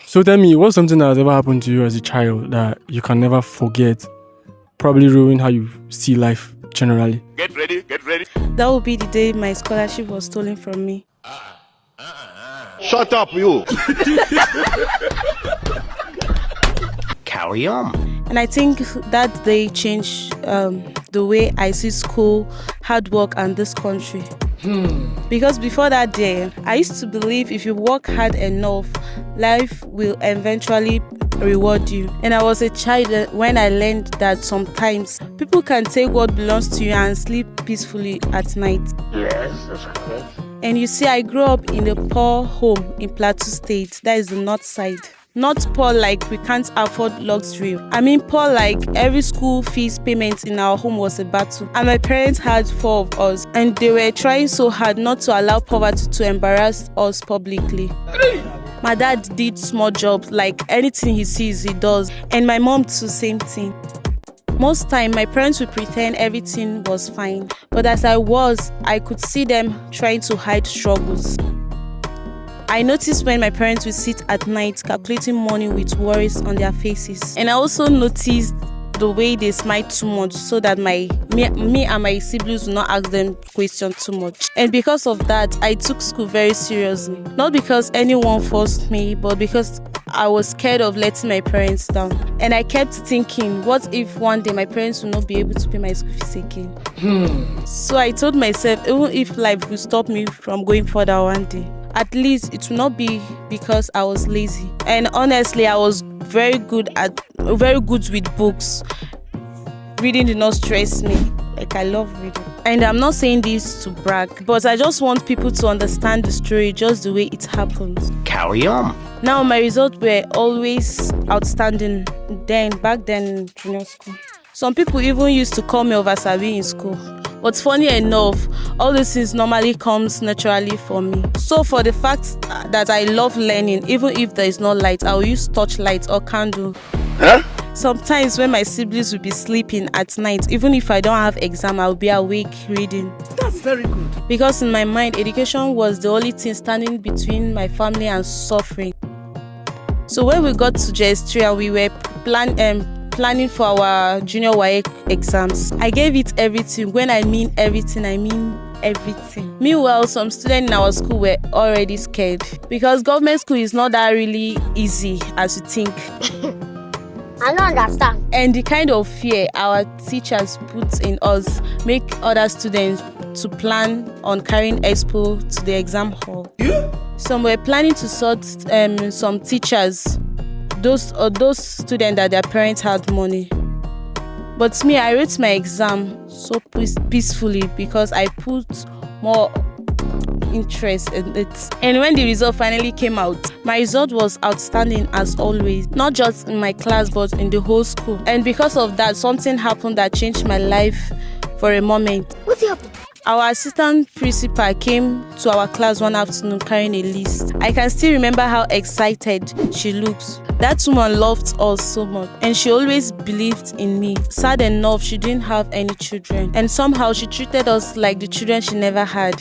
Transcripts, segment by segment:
So tell me, what's something that has ever happened to you as a child that you can never forget? Probably ruin how you see life generally. Get ready, get ready. That would be the day my scholarship was stolen from me. Shut up, you. Carry on. And I think that day changed the way I see school, hard work, and this country. Because before that day, I used to believe if you work hard enough, life will eventually reward you. And I was a child when I learned that sometimes people can take what belongs to you and sleep peacefully at night. Yes, that's correct. And you see, I grew up in a poor home in Plateau State, that is the north side. Not poor like we can't afford luxury. I mean poor like every school fees payment in our home was a battle. And my parents had 4 of us and they were trying so hard not to allow poverty to embarrass us publicly. My dad did small jobs, like anything he sees he does. And my mom too, same thing. Most time my parents would pretend everything was fine. But as I could see them trying to hide struggles. I noticed when my parents would sit at night calculating money with worries on their faces. And I also noticed the way they smile too much so that me and my siblings would not ask them questions too much. And because of that, I took school very seriously. Not because anyone forced me, but because I was scared of letting my parents down. And I kept thinking, what if one day my parents will not be able to pay my school fees again? So I told myself, even if life will stop me from going further one day, at least it will not be because I was lazy. And honestly, I was very good with books. Reading did not stress me. Like, I love reading. And I'm not saying this to brag, but I just want people to understand the story just the way it happened. Carry on. Now, my results were always outstanding back then in junior school. Some people even used to call me Oversabi in school. But funny enough, all these things normally comes naturally for me. So for the fact that I love learning, even if there is no light, I will use torchlight or candle. Sometimes when my siblings will be sleeping at night, even if I don't have exam, I'll be awake reading. That's very good. Because in my mind, education was the only thing standing between my family and suffering. So when we got to JS3 and we were planning for our junior YA exams, I gave it everything. When I mean everything, I mean everything. Meanwhile, some students in our school were already scared because government school is not that really easy as you think. I don't understand. And the kind of fear our teachers put in us make other students to plan on carrying expo to the exam hall. Some were planning to sort some teachers, those students that their parents had money. But me, I wrote my exam so peacefully because I put more interest in it. And when the result finally came out, my result was outstanding as always, not just in my class but in the whole school. And because of that, something happened that changed my life for a moment. What happened? Our assistant principal came to our class one afternoon carrying a list. I can still remember how excited she looked. That woman loved us so much and she always believed in me. Sad enough, she didn't have any children and somehow she treated us like the children she never had.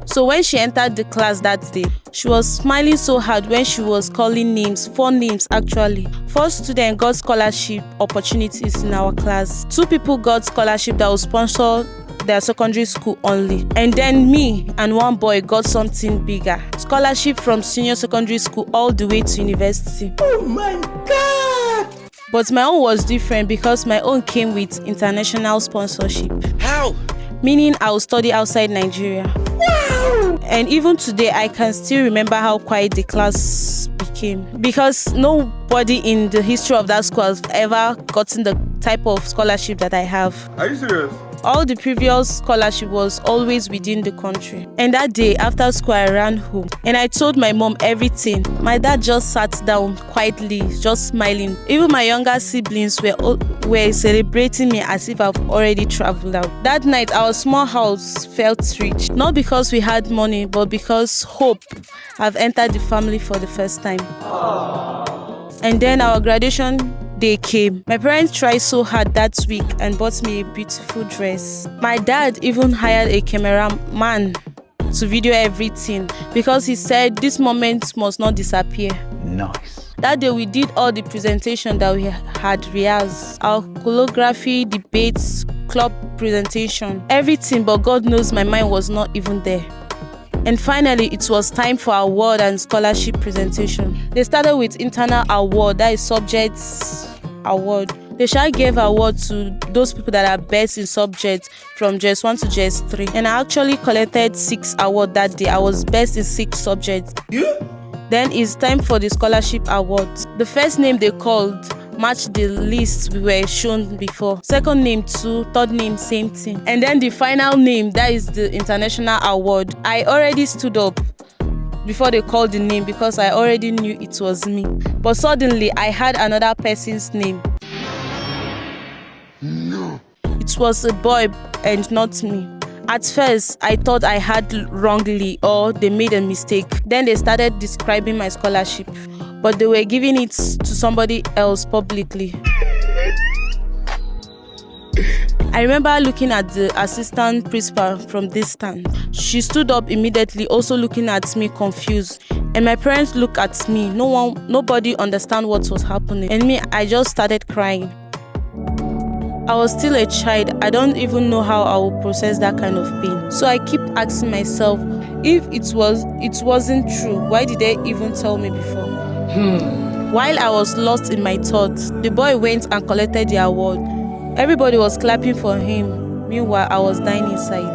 So when she entered the class that day, she was smiling so hard when she was calling names, 4 names actually. 4 students got scholarship opportunities in our class. 2 people got scholarship that was sponsored their secondary school only. And then me and 1 boy got something bigger. Scholarship from senior secondary school all the way to university. Oh my God! But my own was different because my own came with international sponsorship. How? Meaning I will study outside Nigeria. Wow! And even today, I can still remember how quiet the class became because nobody in the history of that school has ever gotten the type of scholarship that I have. Are you serious? All the previous scholarship was always within the country. And that day, after school, I ran home and I told my mom everything. My dad just sat down quietly, just smiling. Even my younger siblings were celebrating me as if I've already traveled out. That night, our small house felt rich. Not because we had money, but because hope have entered the family for the first time. And then our graduation day came. My parents tried so hard that week and bought me a beautiful dress. My dad even hired a cameraman to video everything because he said this moment must not disappear. Nice. That day we did all the presentation that we had rehearsed. Our choreography, debates, club presentation, everything, but God knows my mind was not even there. And finally, it was time for award and scholarship presentation. They started with internal award, that is subjects award. They shall give award to those people that are best in subjects from JS1 to JS3. And I actually collected 6 awards that day. I was best in 6 subjects. Yeah. Then it's time for the scholarship awards. The first name they called matched the list we were shown before. Second name too, third name same thing. And then the final name, that is the international award. I already stood up before they called the name because I already knew it was me. But suddenly I heard another person's name. No. It was a boy and not me. At first, I thought I had wrongly or they made a mistake. Then they started describing my scholarship, but they were giving it to somebody else publicly. I remember looking at the assistant principal from distance. She stood up immediately, also looking at me confused. And my parents looked at me. Nobody understand what was happening. And me, I just started crying. I was still a child. I don't even know how I would process that kind of pain. So I keep asking myself, if it wasn't true, why did they even tell me before? While I was lost in my thoughts, the boy went and collected the award. Everybody was clapping for him. Meanwhile, I was dying inside.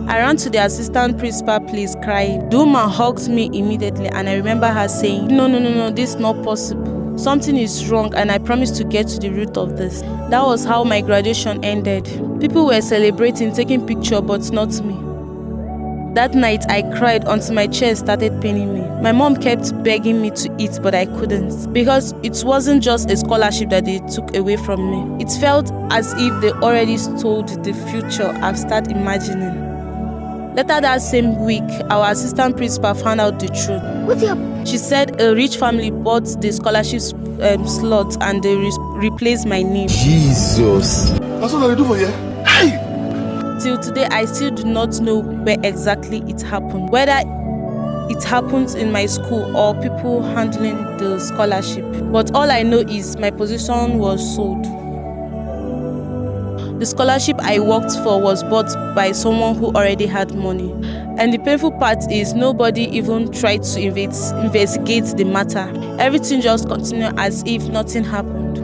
I ran to the assistant principal place crying. The woman hugged me immediately and I remember her saying, No, this is not possible. Something is wrong and I promise to get to the root of this. That was how my graduation ended. People were celebrating, taking pictures, but not me. That night I cried until my chest started paining me. My mom kept begging me to eat, but I couldn't. Because it wasn't just a scholarship that they took away from me. It felt as if they already stole the future I've started imagining. Later that same week, our assistant principal found out the truth. What's up? She said a rich family bought the scholarship slot and they replaced my name. Jesus. That's what I do for you. Hey! Till today, I still do not know where exactly it happened. Whether it happened in my school or people handling the scholarship. But all I know is my position was sold. The scholarship I worked for was bought by someone who already had money. And the painful part is nobody even tried to investigate the matter. Everything just continued as if nothing happened.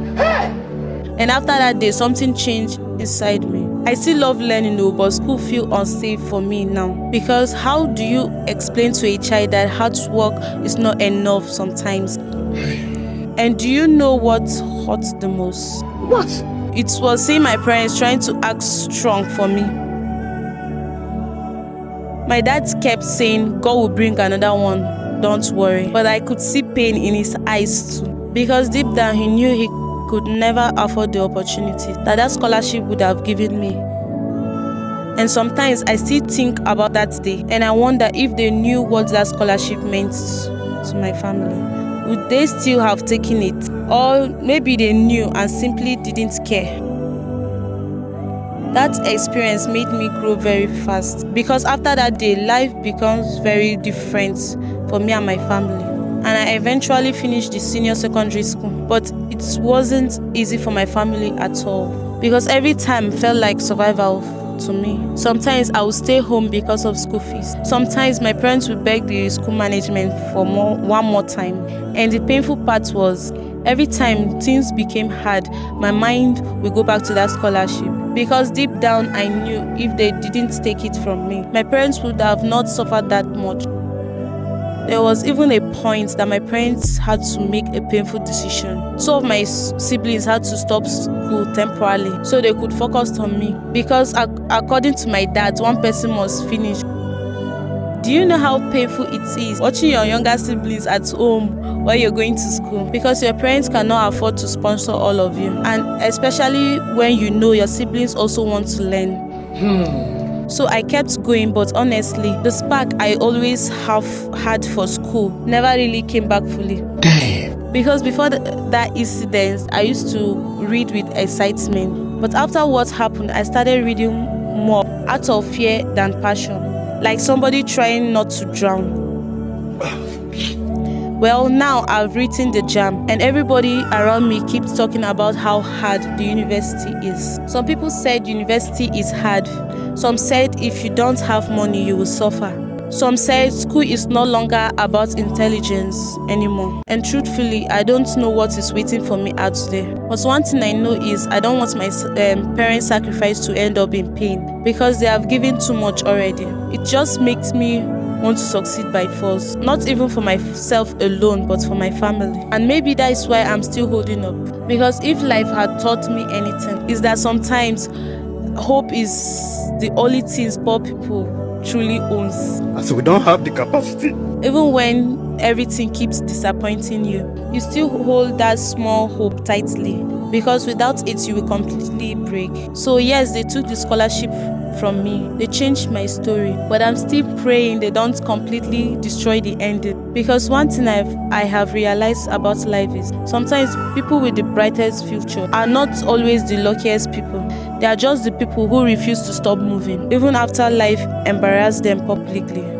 And after that day, something changed inside me. I still love learning though, but school feels unsafe for me now. Because how do you explain to a child that hard work is not enough sometimes? And do you know what hurts the most? What? It was seeing my parents trying to act strong for me. My dad kept saying, God will bring another one, don't worry. But I could see pain in his eyes too. Because deep down he knew he could never afford the opportunity that scholarship would have given me. And sometimes I still think about that day and I wonder if they knew what that scholarship meant to my family. Would they still have taken it? Or maybe they knew and simply didn't care. That experience made me grow very fast because after that day, life becomes very different for me and my family. And I eventually finished the senior secondary school. But it wasn't easy for my family at all because every time felt like survival to me. Sometimes I would stay home because of school fees. Sometimes my parents would beg the school management for one more time. And the painful part was, every time things became hard, my mind would go back to that scholarship. Because deep down I knew if they didn't take it from me, my parents would have not suffered that much. There was even a point that my parents had to make a painful decision. Two of my siblings had to stop school temporarily so they could focus on me. Because according to my dad, one person must finish. Do you know how painful it is watching your younger siblings at home while you're going to school? Because your parents cannot afford to sponsor all of you. And especially when you know your siblings also want to learn. So I kept going, but honestly, the spark I always have had for school never really came back fully. Damn. Because before that incident, I used to read with excitement. But after what happened, I started reading more out of fear than passion. like somebody trying not to drown. Well, now I've written the jam, and everybody around me keeps talking about how hard the university is. Some people said university is hard. Some said if you don't have money, you will suffer. Some said school is no longer about intelligence anymore. And truthfully, I don't know what is waiting for me out there. But one thing I know is I don't want my parents' sacrifice to end up in pain, because they have given too much already. It just makes me want to succeed by force, not even for myself alone, but for my family. And maybe that is why I'm still holding up. Because if life had taught me anything, is that sometimes hope is the only thing poor people truly owns. And so we don't have the capacity. Even when everything keeps disappointing you, you still hold that small hope tightly, because without it you will completely break. So yes, they took the scholarship from me. They changed my story, but I'm still praying they don't completely destroy the ending. Because one thing I have realized about life is sometimes people with the brightest future are not always the luckiest people. They are just the people who refuse to stop moving, even after life embarrasses them publicly.